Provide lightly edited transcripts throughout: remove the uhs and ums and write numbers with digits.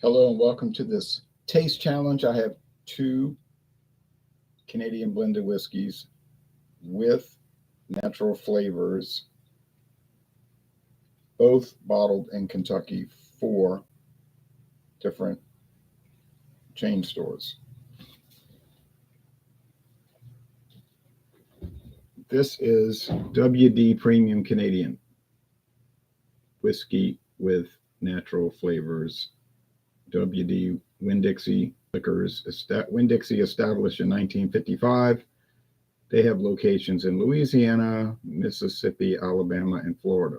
Hello and welcome to this taste challenge. I have two Canadian blended whiskeys with natural flavors, both bottled in Kentucky, for different chain stores. This is WD Premium Canadian whiskey with natural flavors. WD Winn-Dixie Liquors. Winn-Dixie established in 1955. They have locations in Louisiana, Mississippi, Alabama, and Florida.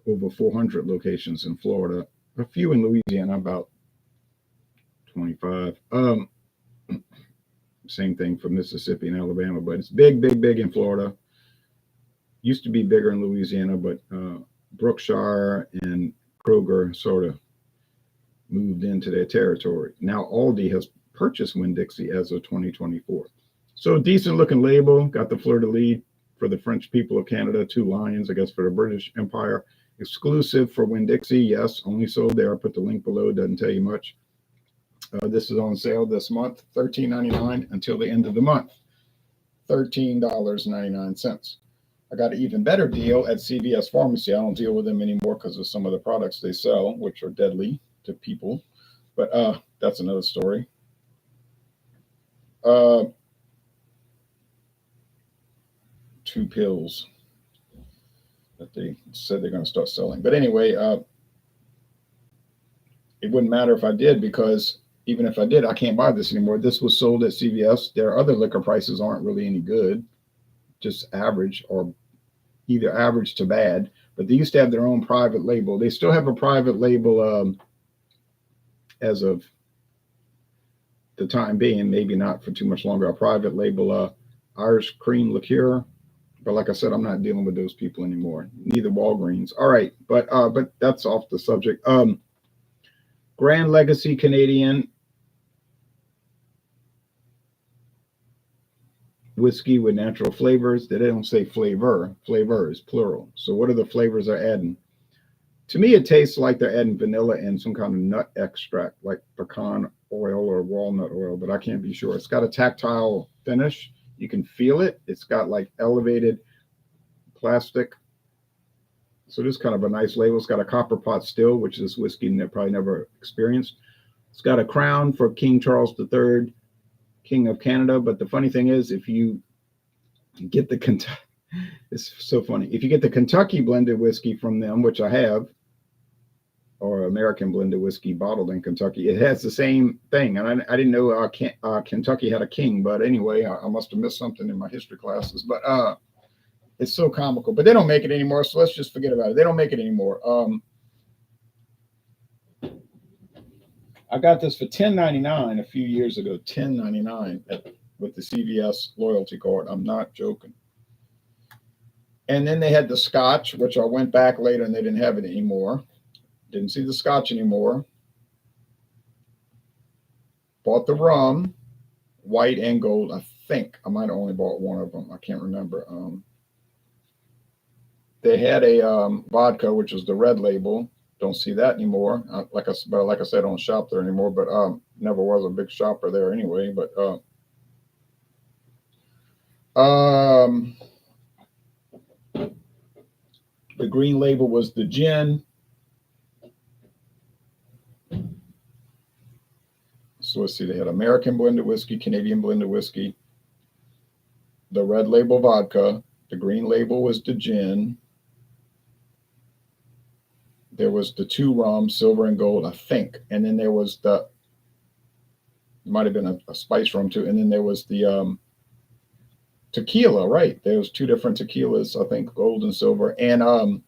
Over 400 locations in Florida. A few in Louisiana, about 25. Same thing for Mississippi and Alabama, but it's big in Florida. Used to be bigger in Louisiana, but Brookshire and Kroger sort of moved into their territory. Now Aldi has purchased Winn-Dixie as of 2024. So decent looking label, got the fleur de lis for the French people of Canada, 2 lions, I guess, for the British Empire. Exclusive for Winn-Dixie, yes, only sold there. I put the link below, doesn't tell you much. This is on sale this month, $13.99 until the end of the month, $13.99. I got an even better deal at CVS Pharmacy. I don't deal with them anymore because of some of the products they sell, which are deadly to people. But that's another story. 2 pills that they said they're going to start selling. But anyway, it wouldn't matter if I did, because even if I did, I can't buy this anymore. This was sold at CVS. Their other liquor prices aren't really any good, just average, or either average to bad. But they used to have their own private label. They still have a private label as of the time being, maybe not for too much longer, a private label Irish cream liqueur. But like I said, I'm not dealing with those people anymore. Neither Walgreens. All right, but that's off the subject. Gran Legacy Canadian whiskey with natural flavors. They don't say flavor. Flavor is plural. So what are the flavors they're adding? To me, it tastes like they're adding vanilla and some kind of nut extract, like pecan oil or walnut oil, but I can't be sure. It's got a tactile finish. You can feel it. It's got like elevated plastic. So this is kind of a nice label. It's got a copper pot still, which this whiskey probably never experienced. It's got a crown for King Charles III, King of Canada. But the funny thing is, if you get the Kentucky, it's so funny. If you get the Kentucky blended whiskey from them, which I have, or American blended whiskey bottled in Kentucky, it has the same thing. And I didn't know Kentucky had a king, but anyway, I must have missed something in my history classes. But it's so comical. But they don't make it anymore, so let's just forget about it. They don't make it anymore. I got this for $10.99 a few years ago, $10.99 with the CVS loyalty card. I'm not joking. And then they had the Scotch, which I went back later and they didn't have it anymore. Didn't see the Scotch anymore. Bought the rum, white and gold. I think I might have only bought one of them. I can't remember. They had a vodka, which was the red label. Don't see that anymore. Like I said, I don't shop there anymore. But never was a big shopper there anyway. But the green label was the gin. So let's see, they had American blended whiskey, Canadian blended whiskey, the red label vodka, the green label was the gin. There was the 2 rum, silver and gold, I think. And then there was it might have been a spice rum too. And then there was the tequila, right? There was 2 different tequilas, I think, gold and silver. And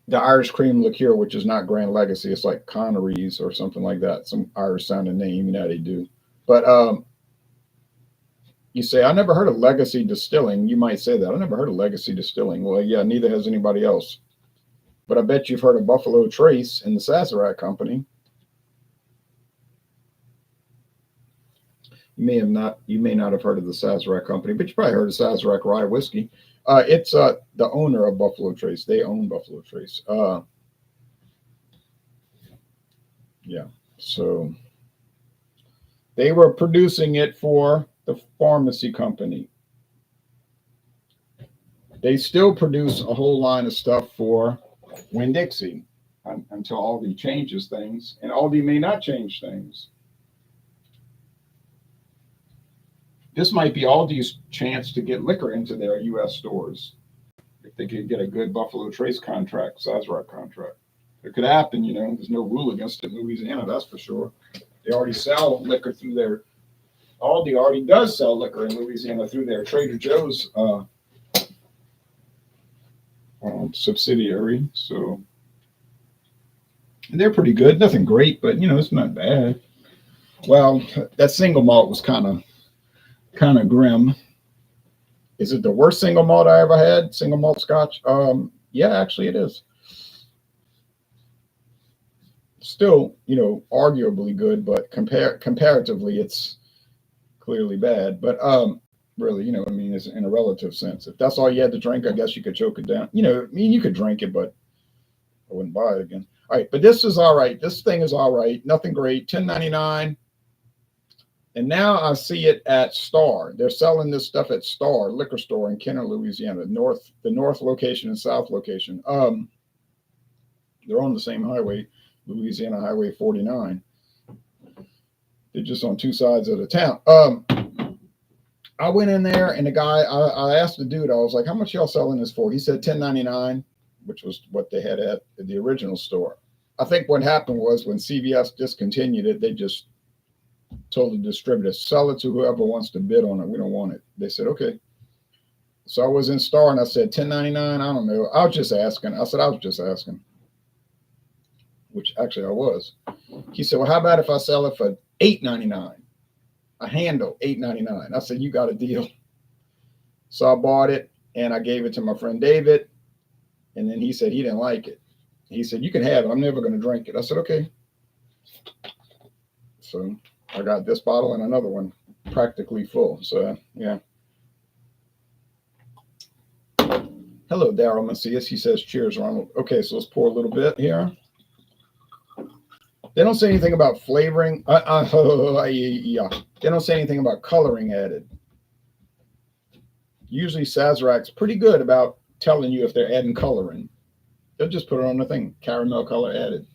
the Irish cream liqueur, which is not Grand Legacy. It's like Connery's or something like that. Some Irish sounding name, you know they do. But you say, I never heard of Legacy Distilling. You might say that. I never heard of Legacy Distilling. Well, yeah, neither has anybody else. But I bet you've heard of Buffalo Trace and the Sazerac Company. You may not have heard of the Sazerac Company, but you probably heard of Sazerac Rye Whiskey. It's the owner of Buffalo Trace. They own Buffalo Trace. Yeah. So they were producing it for the pharmacy company. They still produce a whole line of stuff for Winn-Dixie until Aldi changes things, and Aldi may not change things. This might be Aldi's chance to get liquor into their U.S. stores if they could get a good Buffalo Trace contract, Sazerac contract. It could happen, you know. There's no rule against it in Louisiana, that's for sure. They already sell liquor through their Aldi already does sell liquor in Louisiana through their Trader Joe's subsidiary. So and they're pretty good. Nothing great, but you know, it's not bad. Well, that single malt was kind of grim. Is it the worst single malt I ever had? Single malt Scotch? Yeah, actually it is. Still, you know, arguably good, but comparatively, it's clearly bad. But really, you know, I mean, it's in a relative sense. If that's all you had to drink, I guess you could choke it down. You know, I mean, you could drink it, but I wouldn't buy it again. All right, but this is all right. This thing is all right. Nothing great. $10.99. And now I see it at Star. They're selling this stuff at Star liquor store in Kenner, Louisiana, the north location and south location. They're on the same highway, Louisiana Highway 49. They're just on two sides of the town. I went in there and the guy, I asked the dude, I was like, how much y'all selling this for? He said $10.99, which was what they had at the original store. I think what happened was when CVS discontinued it, they just told the distributor, sell it to whoever wants to bid on it. We don't want it. They said, okay. So I was in Star and I said, $10.99. I don't know. I was just asking. I said, I was just asking, which actually I was. He said, well, how about if I sell it for $8.99? A handle, $8.99. I said, you got a deal. So I bought it and I gave it to my friend David. And then he said he didn't like it. He said, you can have it. I'm never going to drink it. I said, okay. So I got this bottle and another one practically full. So, yeah. Hello, Daryl Macias. He says, cheers, Ronald. Okay, so let's pour a little bit here. They don't say anything about flavoring. Yeah. They don't say anything about coloring added. Usually Sazerac's pretty good about telling you if they're adding coloring. They'll just put it on the thing, caramel color added.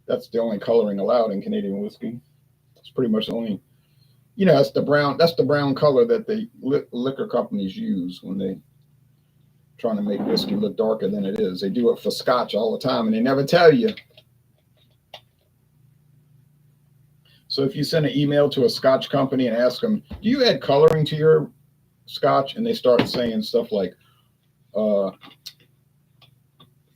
That's the only coloring allowed in Canadian whiskey. It's pretty much the only, you know, that's the brown color that the liquor companies use when they trying to make whiskey look darker than it is. They do it for Scotch all the time and they never tell you. So if you send an email to a Scotch company and ask them, do you add coloring to your Scotch? And they start saying stuff like,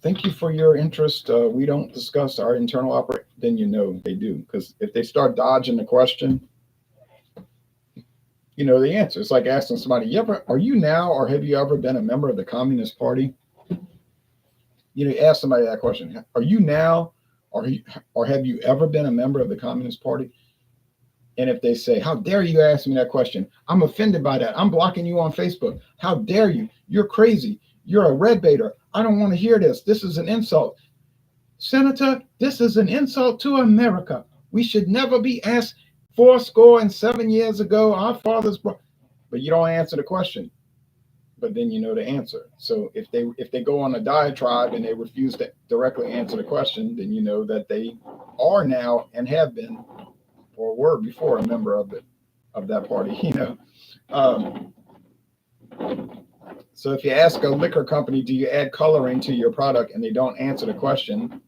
thank you for your interest. We don't discuss our internal operation. Then you know they do. Because if they start dodging the question, you know the answer. It's like asking somebody, are you now or have you ever been a member of the Communist Party? You know, ask somebody that question. Are you now or have you ever been a member of the Communist Party? And if they say, how dare you ask me that question? I'm offended by that. I'm blocking you on Facebook. How dare you? You're crazy. You're a red baiter. I don't want to hear this. This is an insult. Senator, this is an insult to America. We should never be asked 7 years ago, our fathers, but you don't answer the question. But then you know the answer. So if they go on a diatribe and they refuse to directly answer the question, then you know that they are now and have been or were before a member of that party, you know. So if you ask a liquor company, do you add coloring to your product, and they don't answer the question,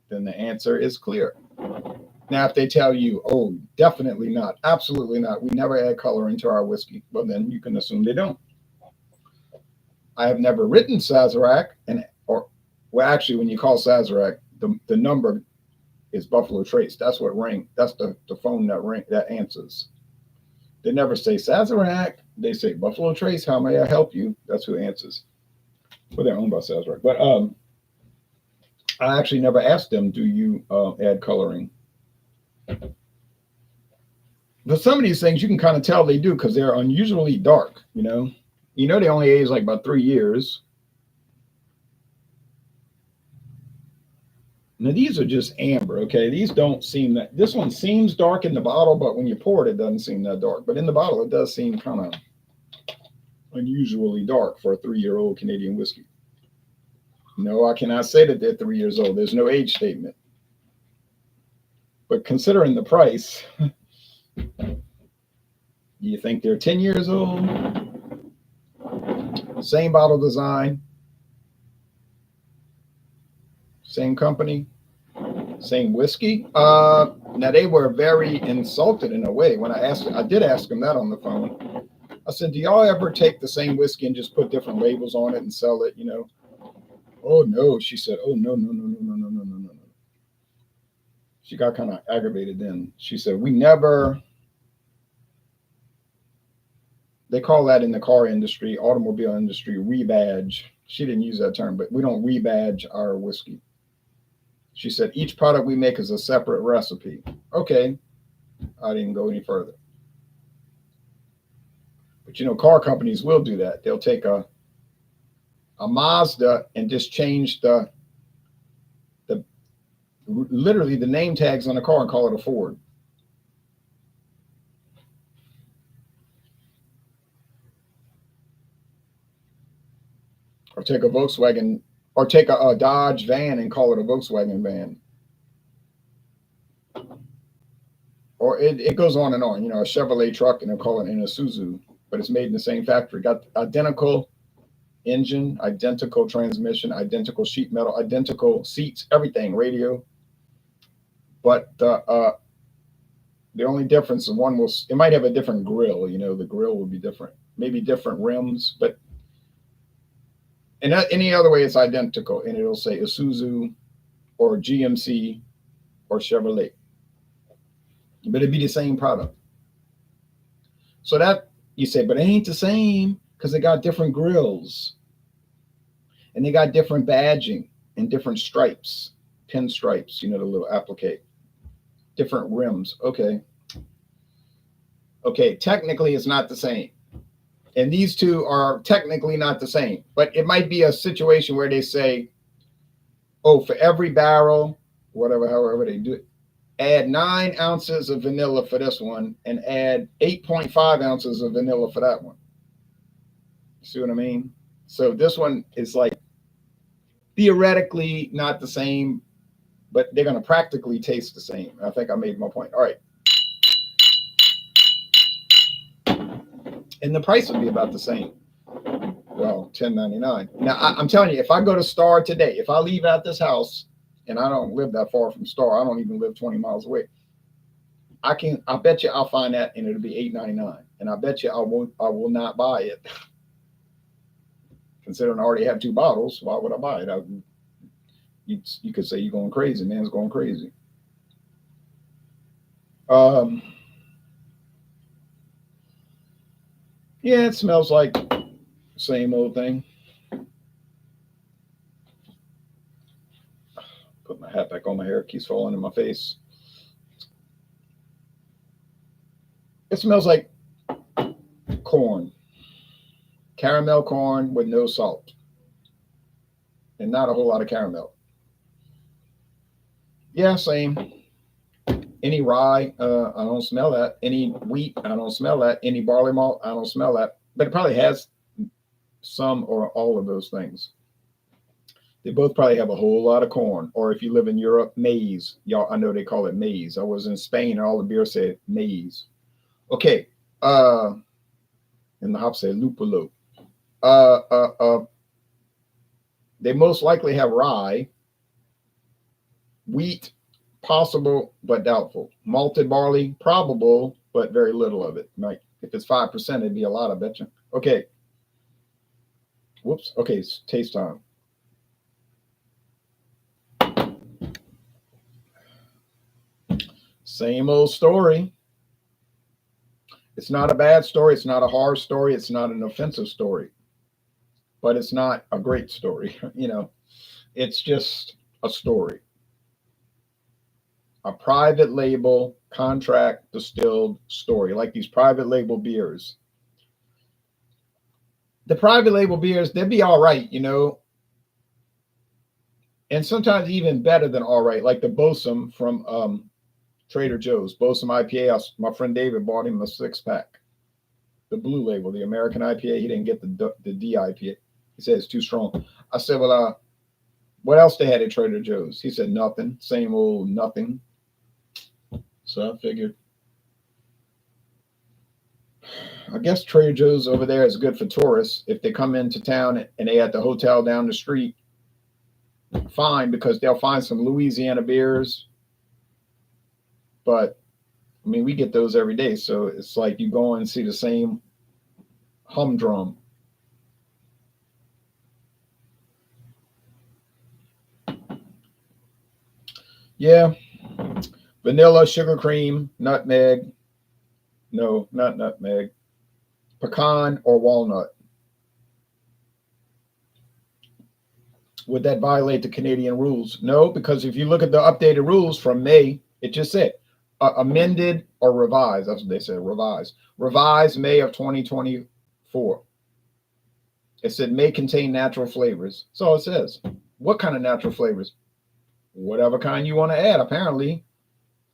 then the answer is clear. Now, if they tell you, oh, definitely not, absolutely not, we never add coloring to our whiskey, well, then you can assume they don't. I have never written Sazerac, actually, when you call Sazerac, the number is Buffalo Trace. That's what ring. That's the phone that answers. They never say Sazerac. They say Buffalo Trace. How may I help you? That's who answers. Well, they're owned by Sazerac. But I actually never asked them, do you add coloring? But some of these things you can kind of tell they do because they're unusually dark, you know. You know they only age like about 3 years. Now these are just amber, okay? These don't seem that. This one seems dark in the bottle, but when you pour it, it doesn't seem that dark. But in the bottle, it does seem kind of unusually dark for a 3-year-old Canadian whiskey. No, I cannot say that they're 3 years old. There's no age statement. But considering the price, do you think they're 10 years old? Same bottle design, same company, same whiskey. Now they were very insulted in a way when I did ask them that on the phone. I said, do y'all ever take the same whiskey and just put different labels on it and sell it, you know? Oh no, she said, oh no, no, no, no, no, no, no, no, no. She got kind of aggravated then. She said, we never, they call that in the car industry, automobile industry, rebadge. She didn't use that term, but we don't rebadge our whiskey. She said, each product we make is a separate recipe. Okay, I didn't go any further. But you know, car companies will do that. They'll take a Mazda and just change literally the name tags on the car and call it a Ford. Or take a Volkswagen, or take a Dodge van and call it a Volkswagen van. Or it goes on and on. You know, a Chevrolet truck and they'll call it an Isuzu, but it's made in the same factory. Got identical engine, identical transmission, identical sheet metal, identical seats, everything, radio. But the only difference is it might have a different grill. You know, the grill will be different, maybe different rims, but in any other way, it's identical, and it'll say Isuzu or GMC or Chevrolet, but it'd be the same product. So that you say, but it ain't the same because they got different grills, and they got different badging and different stripes, pinstripes. You know, the little applique, different rims. Okay, technically it's not the same. And these two are technically not the same, but it might be a situation where they say, oh, for every barrel, however they do it, add 9 ounces of vanilla for this one and add 8.5 ounces of vanilla for that one. See what I mean? So this one is like theoretically not the same, but they're going to practically taste the same. I think I made my point. All right. And the price would be about the same. Well, $10.99. Now, I'm telling you, if I go to Star today, if I leave out this house, and I don't live that far from Star, I don't even live 20 miles away, I bet you I'll find that and it'll be $8.99. And I bet you I will not buy it. Considering I already have 2 bottles, why would I buy it? You could say you're going crazy. Man's going crazy. Yeah, it smells like same old thing. Put my hat back on, my hair keeps falling in my face. It smells like corn. Caramel corn with no salt. And not a whole lot of caramel. Yeah, same. Any rye, I don't smell that. Any wheat, I don't smell that. Any barley malt, I don't smell that. But it probably has some or all of those things. They both probably have a whole lot of corn. Or if you live in Europe, maize. Y'all, I know they call it maize. I was in Spain and all the beer said maize. Okay. And the hop said lupolo. They most likely have rye, wheat, possible but doubtful. Malted barley, probable, but very little of it. Like if it's 5%, it'd be a lot, I bet you. Okay. Whoops. Okay, it's taste time. Same old story. It's not a bad story. It's not a horror story. It's not an offensive story. But it's not a great story. You know, it's just a story. A private label, contract distilled story, like these private label beers. The private label beers, they'd be all right, you know. and sometimes even better than all right, like the Bosom from Trader Joe's. Bosom IPA. My friend David bought him a 6-pack. The blue label, the American IPA. He didn't get the D IPA. He said it's too strong. I said, well, what else they had at Trader Joe's? He said nothing. Same old nothing. So I figured, I guess Trader Joe's over there is good for tourists. If they come into town and they at the hotel down the street, fine, because they'll find some Louisiana beers. But I mean, we get those every day, so it's like you go and see the same humdrum. Yeah, vanilla, sugar cream, nutmeg. No, not nutmeg. Pecan or walnut. Would that violate the Canadian rules? No, because if you look at the updated rules from May, it just said amended or revised. That's what they said, revised. Revised May of 2024. It said may contain natural flavors. So it says. What kind of natural flavors? Whatever kind you want to add, apparently.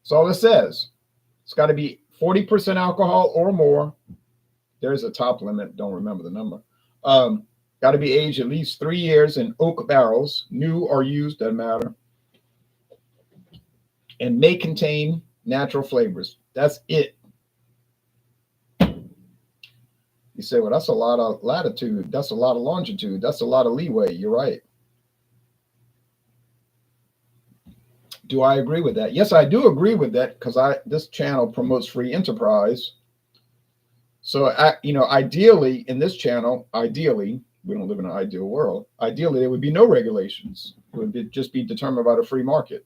That's all it says. It's got to be 40% alcohol or more. There's a top limit. Don't remember the number. Got to be aged at least 3 years in oak barrels, new or used, doesn't matter. And may contain natural flavors. That's it. You say, well, that's a lot of latitude. That's a lot of longitude. That's a lot of leeway. You're right. Do I agree with that? Yes, I do agree with that because this channel promotes free enterprise. So, ideally in this channel, ideally, we don't live in an ideal world. Ideally, there would be no regulations. It would just be determined by the free market.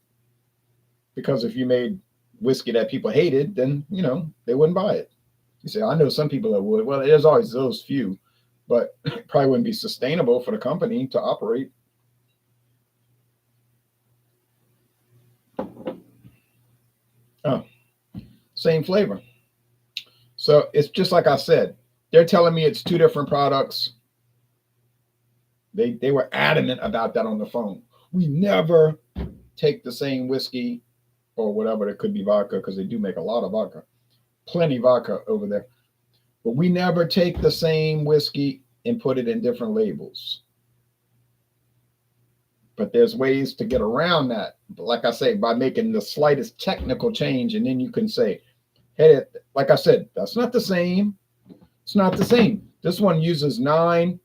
Because if you made whiskey that people hated, then, they wouldn't buy it. You say, I know some people that would. Well, there's always those few, but it probably wouldn't be sustainable for the company to operate. Oh, same flavor. So it's just like I said, they're telling me it's two different products. They were adamant about that on the phone. We never take the same whiskey or whatever. It could be vodka because they do make a lot of vodka. Plenty vodka over there. But we never take the same whiskey and put it in different labels. But there's ways to get around that. But like I say, by making the slightest technical change, and then you can say, hey, like I said, that's not the same. It's not the same. This one uses 9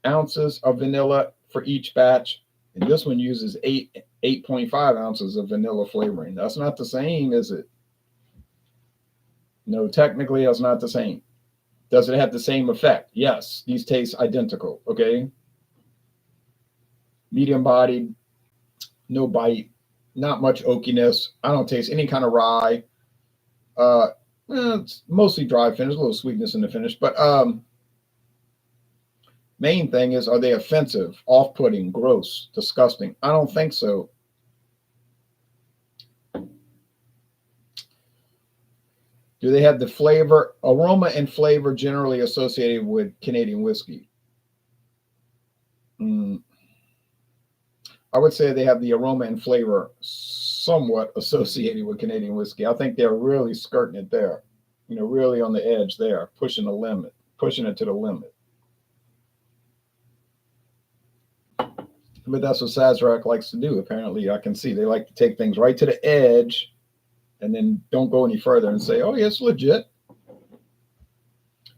ounces of vanilla for each batch, and this one uses 8.5 ounces of vanilla flavoring. That's not the same, is it? No, technically, that's not the same. Does it have the same effect? Yes, these taste identical. Okay. Medium bodied, no bite, not much oakiness. I don't taste any kind of rye. It's mostly dry finish, a little sweetness in the finish, but main thing is, are they offensive, off-putting, gross, disgusting? I don't think so. Do they have the flavor, aroma, and flavor generally associated with Canadian whiskey? I would say they have the aroma and flavor somewhat associated with Canadian whiskey. I think they're really skirting it there, really on the edge there, pushing the limit, pushing it to the limit. But that's what Sazerac likes to do, apparently. I can see they like to take things right to the edge and then don't go any further and say, oh, yeah, it's legit.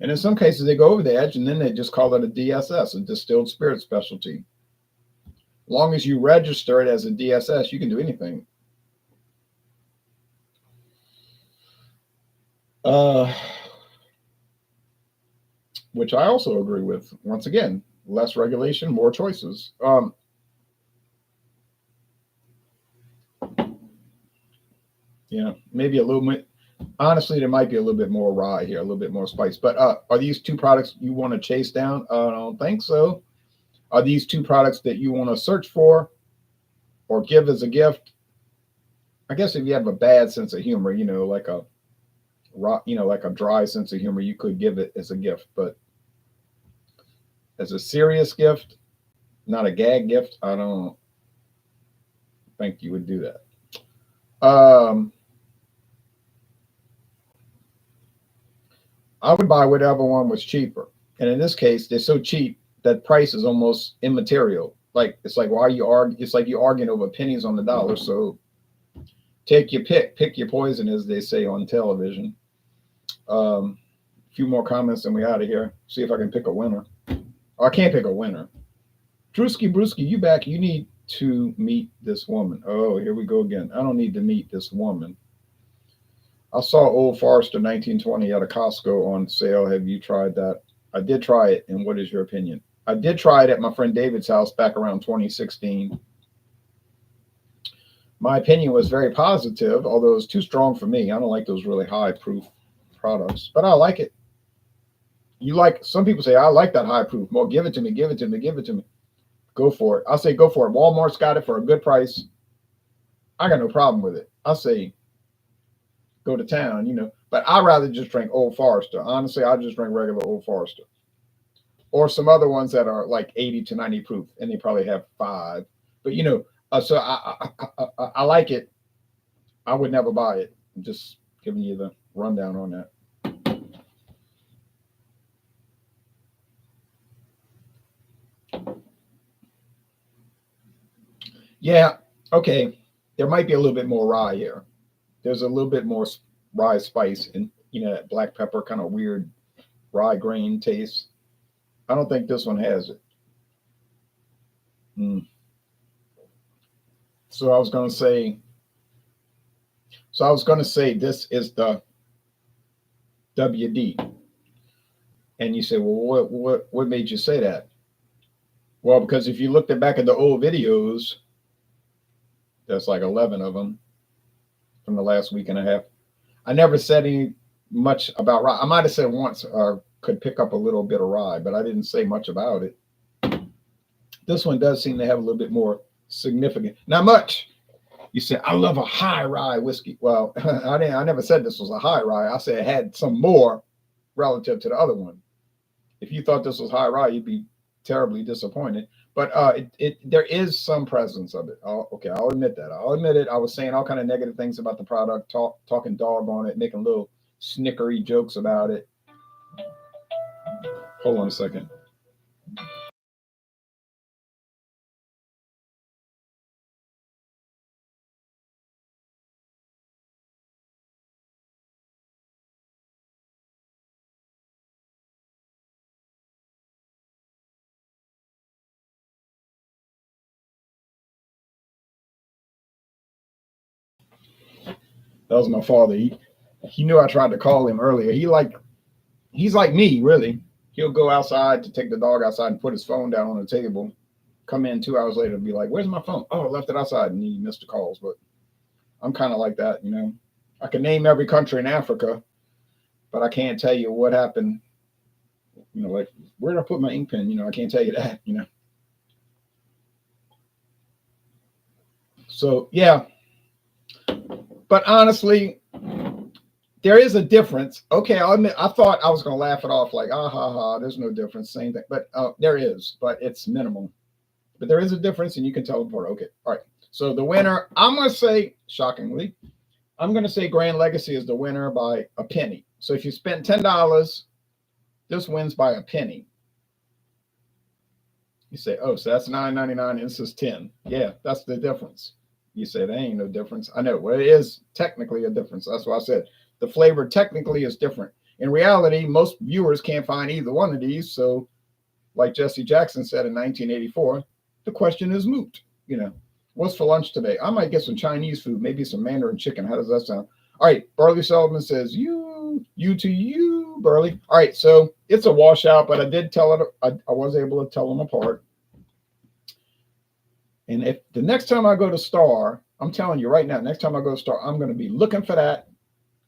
And in some cases, they go over the edge and then they just call it a DSS, a distilled spirit specialty. As long as you register it as a DSS, you can do anything. Which I also agree with. Once again, less regulation, more choices. Maybe a little bit. Honestly, there might be a little bit more rye here, a little bit more spice. But are these two products you want to chase down? I don't think so. Are these two products that you want to search for or give as a gift? I guess if you have a bad sense of humor, like a dry sense of humor, you could give it as a gift. But as a serious gift, not a gag gift, I don't. think you would do that. I would buy whatever one was cheaper. And in this case, they're so cheap that price is almost immaterial. Like it's like why you argue? It's like you're arguing over pennies on the dollar. So take your pick your poison, as they say on television. A few more comments and we out of here. See if I can pick a winner. Oh, I can't pick a winner. Drewski Brewski, you back? You need to meet this woman. Oh, here we go again. I don't need to meet this woman. I saw Old Forester 1920 at a Costco on sale. Have you tried that? I did try it. And what is your opinion? I did try it at my friend David's house back around 2016. My opinion was very positive, although it was too strong for me. I don't like those really high proof products, but I like it. You like, some people say, I like that high proof. Well, give it to me, give it to me, give it to me. Go for it. I say, go for it. Walmart's got it for a good price. I got no problem with it. I say, go to town, but I'd rather just drink Old Forester. Honestly, I just drink regular Old Forester or some other ones that are like 80 to 90 proof and they probably have 5, but so I like it. I would never buy it. I'm just giving you the rundown on that. Yeah, okay. There might be a little bit more rye here. There's a little bit more rye spice and that black pepper kind of weird rye grain taste. I don't think this one has it. So I was going to say this is the WD. And you say, well, what made you say that? Well, because if you looked back at the old videos, there's like 11 of them from the last week and a half. I never said any much about rye. I might have said once could pick up a little bit of rye, but I didn't say much about it. This one does seem to have a little bit more significant. Not much. You said, I love a high rye whiskey. Well, I never said this was a high rye. I said it had some more relative to the other one. If you thought this was high rye, you'd be terribly disappointed. But there is some presence of it. Okay, I'll admit that. I'll admit it. I was saying all kind of negative things about the product, talking dog on it, making little snickery jokes about it. Hold on a second. That was my father. He knew I tried to call him earlier. He's like me, really. He'll go outside to take the dog outside and put his phone down on the table. Come in 2 hours later and be like, "Where's my phone? Oh, I left it outside," and he missed the calls. But I'm kind of like that, I can name every country in Africa, but I can't tell you what happened. Like where did I put my ink pen? I can't tell you that. So yeah. But honestly, there is a difference. Okay, I'll admit, I thought I was going to laugh it off like, ah, ha, ha, there's no difference, same thing. But there is, but it's minimal. But there is a difference, and you can tell them apart. Okay, all right. So the winner, I'm going to say, shockingly, I'm going to say Grand Legacy is the winner by a penny. So if you spent $10, this wins by a penny. You say, oh, so that's $9.99 and this is 10. Yeah, that's the difference. You say, there ain't no difference. I know. Well, it is technically a difference. That's why I said the flavor technically is different. In reality, most viewers can't find either one of these. So like Jesse Jackson said in 1984, the question is moot. What's for lunch today? I might get some Chinese food, maybe some Mandarin chicken. How does that sound? All right. Burley Sullivan says, you to you, Burley. All right. So it's a washout, but I did tell it. I was able to tell them apart. And if the next time I go to Star, I'm telling you right now, next time I go to Star, I'm going to be looking for that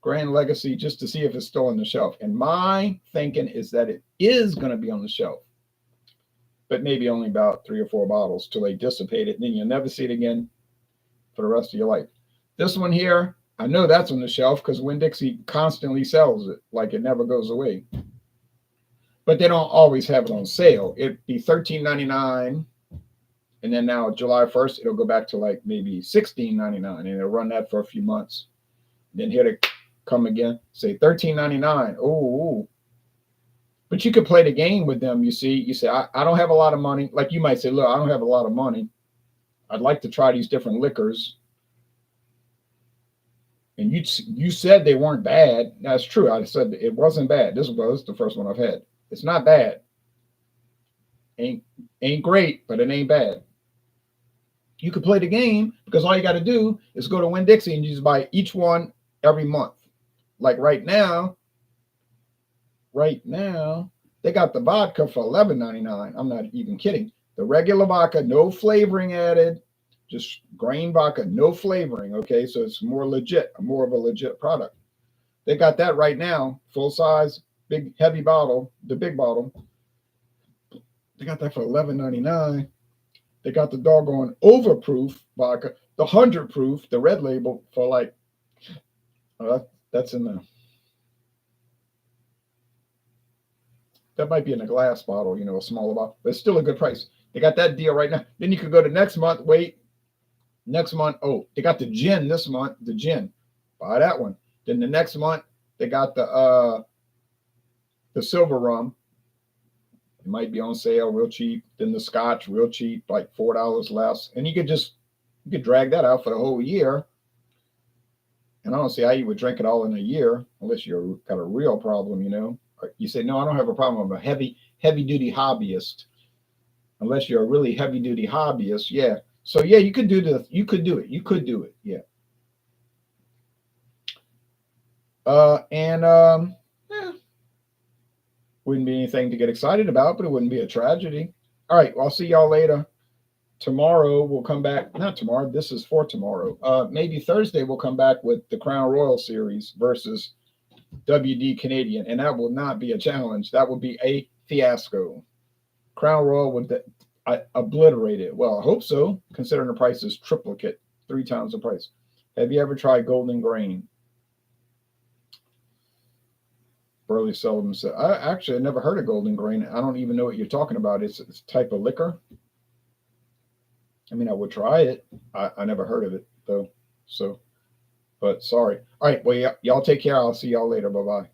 Grand Legacy just to see if it's still on the shelf. And my thinking is that it is going to be on the shelf, but maybe only about 3 or 4 bottles till they dissipate it. And then you'll never see it again for the rest of your life. This one here, I know that's on the shelf because Winn-Dixie constantly sells it like it never goes away. But they don't always have it on sale. It'd be $13.99. And then now July 1st, it'll go back to like maybe $16.99, and it'll run that for a few months. Then here to come again, say $13.99. Oh, but you could play the game with them. You see, you say, I don't have a lot of money. Like you might say, look, I don't have a lot of money. I'd like to try these different liquors. And you said they weren't bad. That's true. I said it wasn't bad. This was the first one I've had. It's not bad. Ain't great, but it ain't bad. You could play the game because all you got to do is go to Winn-Dixie and you just buy each one every month. Like right now, they got the vodka for $11.99. I'm not even kidding. The regular vodka, no flavoring added, just grain vodka, no flavoring. Okay, so it's more legit, more of a legit product. They got that right now, full size, big heavy bottle, the big bottle. They got that for $11.99. They got the doggone overproof vodka, the 100 proof, the red label for like that's in the that might be in a glass bottle, a smaller bottle, but it's still a good price. They got that deal right now. Then you could go to next month. Wait, next month. Oh, they got the gin this month. The gin, buy that one. Then the next month they got the silver rum. It might be on sale, real cheap. Then the scotch, real cheap, like $4 less. And you could drag that out for the whole year. And I don't see how you would drink it all in a year unless you've got a real problem, You say, no, I don't have a problem. I'm a heavy duty hobbyist. Unless you're a really heavy duty hobbyist, yeah. So yeah, you could do it. You could do it, yeah. Yeah, wouldn't be anything to get excited about, but it wouldn't be a tragedy. All right, well, I'll see y'all later. Tomorrow we'll come back. Not tomorrow. This is for tomorrow. Maybe Thursday we'll come back with the Crown Royal series versus WD Canadian, and that will not be a challenge. That will be a fiasco. Crown Royal would obliterate it. Well, I hope so, considering the price is triplicate, 3 times the price. Have you ever tried Golden Grain? Burley Sullivan said, I never heard of Golden Grain. I don't even know what you're talking about. It's a type of liquor. I mean, I would try it. I never heard of it, though. So, but sorry. All right. Well, y'all take care. I'll see y'all later. Bye-bye.